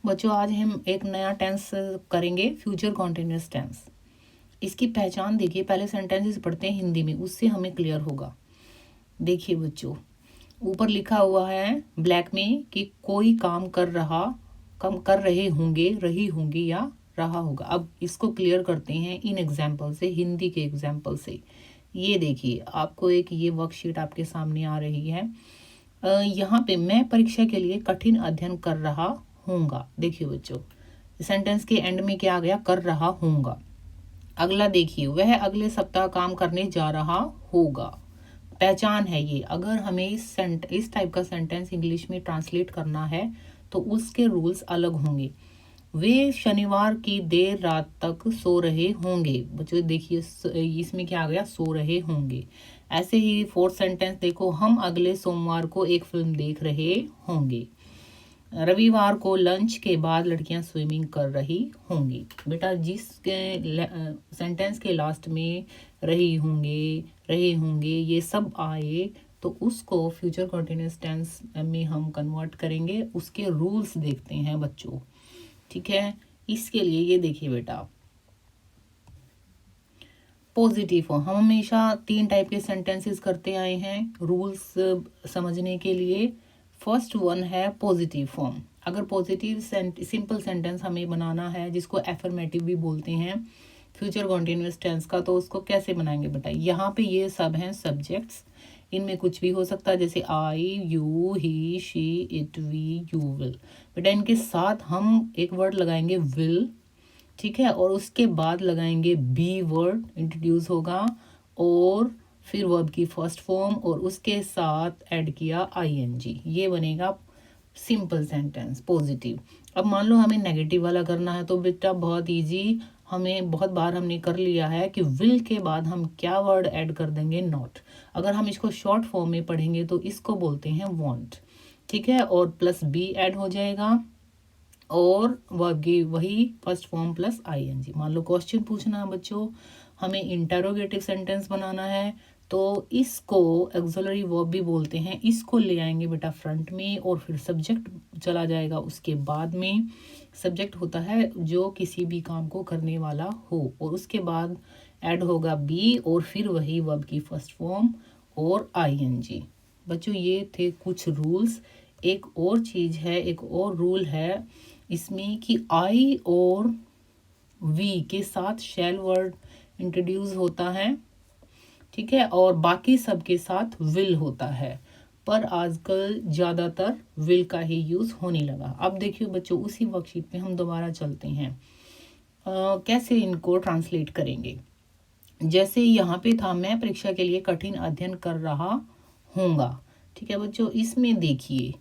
बच्चों आज हम एक नया टेंस करेंगे, फ्यूचर कॉन्टिन्यूअस टेंस। इसकी पहचान देखिए, पहले सेंटेंसेस पढ़ते हैं हिंदी में, उससे हमें क्लियर होगा। देखिए बच्चों, ऊपर लिखा हुआ है ब्लैक में कि कोई काम कर रहे होंगे, रही होंगी या रहा होगा। अब इसको क्लियर करते हैं इन एग्जाम्पल से, हिंदी के एग्जाम्पल से। ये देखिए, आपको एक ये वर्कशीट आपके सामने आ रही है। यहाँ पे मैं परीक्षा के लिए कठिन अध्ययन कर रहा हूँगा। देखिए बच्चों, सेंटेंस के एंड में क्या आ गया, कर रहा हूँगा। अगला देखिए, वह अगले सप्ताह काम करने जा रहा होगा। पहचान है ये। अगर हमें इस टाइप का सेंटेंस इंग्लिश में ट्रांसलेट करना है तो उसके रूल्स अलग होंगे। वे शनिवार की देर रात तक सो रहे होंगे। बच्चों देखिए, इसमें क्या आ गया, सो रहे होंगे। ऐसे ही फोर्थ सेंटेंस देखो, हम अगले सोमवार को एक फिल्म देख रहे होंगे। रविवार को लंच के बाद लड़कियां स्विमिंग कर रही होंगी। बेटा जिसके सेंटेंस के लास्ट में रही होंगे, रहे होंगे, ये सब आए तो उसको फ्यूचर कंटिन्यूअस टेंस में हम कन्वर्ट करेंगे। उसके रूल्स देखते हैं बच्चों, ठीक है। इसके लिए ये देखिए बेटा, पॉजिटिव फॉर्म हम हमेशा 3 टाइप के सेंटेंसेस करते आए हैं रूल्स समझने के लिए। फर्स्ट वन है पॉजिटिव फॉर्म। अगर पॉजिटिव सिंपल सेंटेंस हमें बनाना है, जिसको एफर्मेटिव भी बोलते हैं फ्यूचर कॉन्टिन्यूअस टेंस का, तो उसको कैसे बनाएंगे बेटा। यहाँ पे ये सब हैं सब्जेक्ट्स, इनमें कुछ भी हो सकता है, जैसे I, you, he, she, it, we, you will. बेटा इनके साथ हम एक वर्ड लगाएंगे विल, ठीक है, और उसके बाद लगाएंगे बी वर्ड इंट्रोड्यूस होगा, और फिर वर्ब की फर्स्ट फॉर्म, और उसके साथ ऐड किया आईएनजी। ये बनेगा सिंपल सेंटेंस पॉजिटिव। अब मान लो हमें नेगेटिव वाला करना है तो बेटा बहुत इजी, हमें बहुत बार हमने कर लिया है कि विल के बाद हम क्या वर्ड ऐड कर देंगे, नॉट। अगर हम इसको शॉर्ट फॉर्म में पढ़ेंगे तो इसको बोलते हैं वांट, ठीक है, और प्लस बी ऐड हो जाएगा, और वर्ब की वही फर्स्ट फॉर्म प्लस आईएनजी। मान लो क्वेश्चन पूछना है बच्चों, हमें इंटरोगेटिव सेंटेंस बनाना है, तो इसको ऑक्सिलरी वर्ब भी बोलते हैं। इसको ले आएंगे बेटा फ्रंट में, और फिर सब्जेक्ट चला जाएगा उसके बाद में। सब्जेक्ट होता है जो किसी भी काम को करने वाला हो, और उसके बाद ऐड होगा बी, और फिर वही वर्ब की फर्स्ट फॉर्म और आईएनजी। बच्चों ये थे कुछ रूल्स। एक और चीज़ है, एक और रूल है इसमें कि आई और वी के साथ शैल वर्ड इंट्रोड्यूस होता है, ठीक है, और बाकी सब के साथ विल होता है, पर आजकल ज़्यादातर विल का ही यूज़ होने लगा। अब देखिए बच्चों, उसी वर्कशीट पे हम दोबारा चलते हैं। कैसे इनको ट्रांसलेट करेंगे। जैसे यहाँ पे था, मैं परीक्षा के लिए कठिन अध्ययन कर रहा हूँगा, ठीक है बच्चों। इसमें देखिए,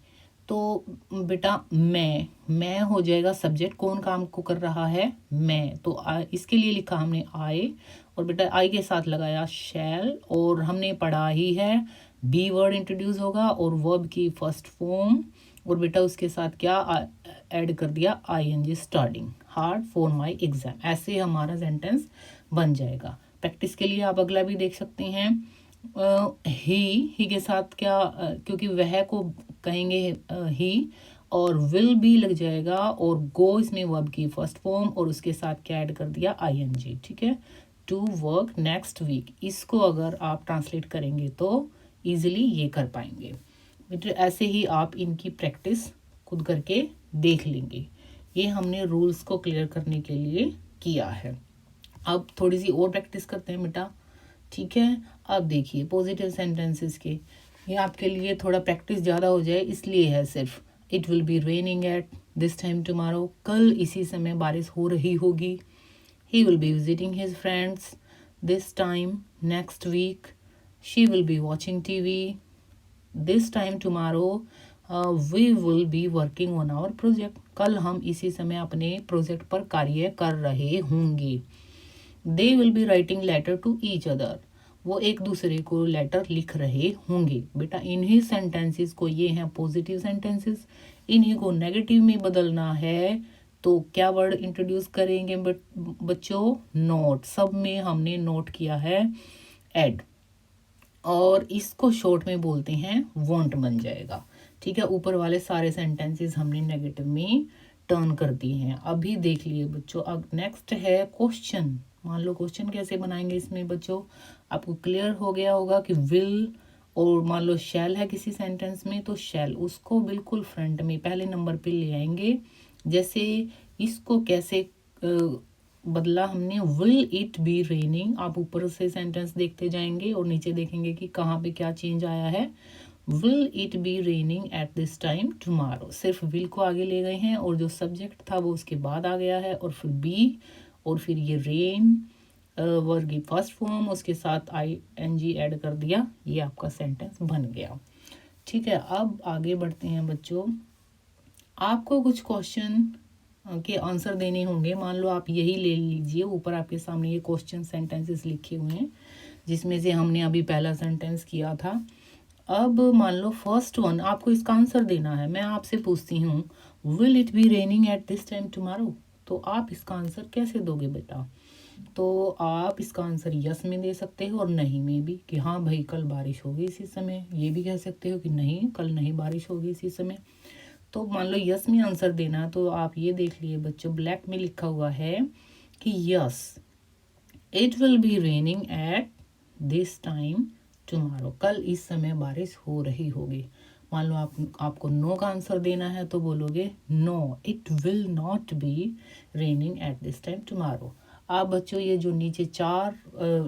तो बेटा मैं हो जाएगा सब्जेक्ट, कौन काम को कर रहा है, मैं, तो इसके लिए लिखा हमने आई, और बेटा आई के साथ लगाया शैल, और हमने पढ़ा ही है बी वर्ड इंट्रोड्यूस होगा, और वर्ब की फर्स्ट फॉर्म, और बेटा उसके साथ क्या ऐड कर दिया, ING starting, hard for my exam. ऐसे हमारा सेंटेंस बन जाएगा। प्रैक्टिस के लिए आप अगला भी देख सकते हैं। ही के साथ क्या, क्योंकि वह को कहेंगे ही, और विल भी लग जाएगा, और गो इसमें वर्ब की फर्स्ट फॉर्म, और उसके साथ क्या ऐड कर दिया, आईएनजी, ठीक है। टू वर्क नेक्स्ट वीक, इसको अगर आप ट्रांसलेट करेंगे तो इजीली ये कर पाएंगे। ऐसे ही आप इनकी प्रैक्टिस खुद करके देख लेंगे। ये हमने रूल्स को क्लियर करने के लिए किया है। अब थोड़ी सी और प्रैक्टिस करते हैं बेटा, ठीक है। अब देखिए पॉजिटिव सेंटेंसेस के, ये आपके लिए थोड़ा प्रैक्टिस ज़्यादा हो जाए इसलिए है सिर्फ। It will be raining at this time tomorrow, कल इसी समय बारिश हो रही होगी। He will be visiting his friends this time next week. She will be watching TV this time tomorrow. We will be working on our project, कल हम इसी समय अपने प्रोजेक्ट पर कार्य कर रहे होंगे। They will be writing letter to each other, वो एक दूसरे को लेटर लिख रहे होंगे। बेटा इन्हीं सेंटेंसेस को, ये हैं पॉजिटिव सेंटेंसेस, इन्हीं को नेगेटिव में बदलना है तो क्या वर्ड इंट्रोड्यूस करेंगे बच्चों, नोट। सब में हमने नोट किया है एड, और इसको शॉर्ट में बोलते हैं वॉन्ट बन जाएगा, ठीक है। ऊपर वाले सारे सेंटेंसेस हमने नेगेटिव में टर्न करती हैं। अभी देख लिए बच्चों। अब नेक्स्ट है क्वेश्चन। मान लो क्वेश्चन कैसे बनाएंगे इसमें बच्चों, आपको क्लियर हो गया होगा कि विल और मान लो शैल है किसी सेंटेंस में, तो शैल उसको बिल्कुल फ्रंट में पहले नंबर पे ले आएंगे। जैसे इसको कैसे बदला हमने, विल इट बी रेनिंग। आप ऊपर से सेंटेंस देखते जाएंगे और नीचे देखेंगे कि कहाँ पे क्या चेंज आया है। Will it be raining at this time tomorrow, सिर्फ विल को आगे ले गए हैं और जो सब्जेक्ट था वो उसके बाद आ गया है, और फिर बी और फिर ये रेन वर्ब की फर्स्ट फॉर्म, उसके साथ ING ऐड कर दिया, ये आपका सेंटेंस बन गया। ठीक है, अब आगे बढ़ते हैं बच्चों। आपको कुछ क्वेश्चन के आंसर देने होंगे। मान लो आप यही ले लीजिए, ऊपर आपके सामने ये क्वेश्चन सेंटेंसेस लिखे हुए हैं, जिसमें से हमने अभी पहला सेंटेंस किया था। अब मान लो फर्स्ट वन, आपको इसका आंसर देना है। मैं आपसे पूछती हूँ, will it be raining at this time tomorrow, तो आप इसका आंसर कैसे दोगे बेटा? तो आप इसका आंसर यस में दे सकते हो और नहीं में भी, कि हाँ भाई कल बारिश होगी इसी समय। ये भी कह सकते हो कि नहीं कल नहीं बारिश होगी इसी समय। तो मान लो यस में आंसर देना, तो आप ये देख लिए बच्चों, ब्लैक में लिखा हुआ है कि yes it will be raining at this time tomorrow, कल इस समय बारिश हो रही होगी। मान लो आपको नो का आंसर देना है, तो बोलोगे no it will not be raining at this time tomorrow. आप बच्चों ये जो नीचे 4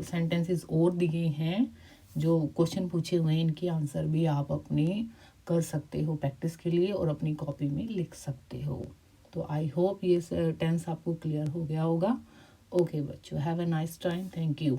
सेंटेंसेस और दिए हैं, जो क्वेश्चन पूछे हुए हैं, इनके आंसर भी आप अपने कर सकते हो प्रैक्टिस के लिए और अपनी कॉपी में लिख सकते हो। तो आई होप ये टेंस आपको क्लियर हो गया होगा। ओके बच्चों, have a nice time, thank you.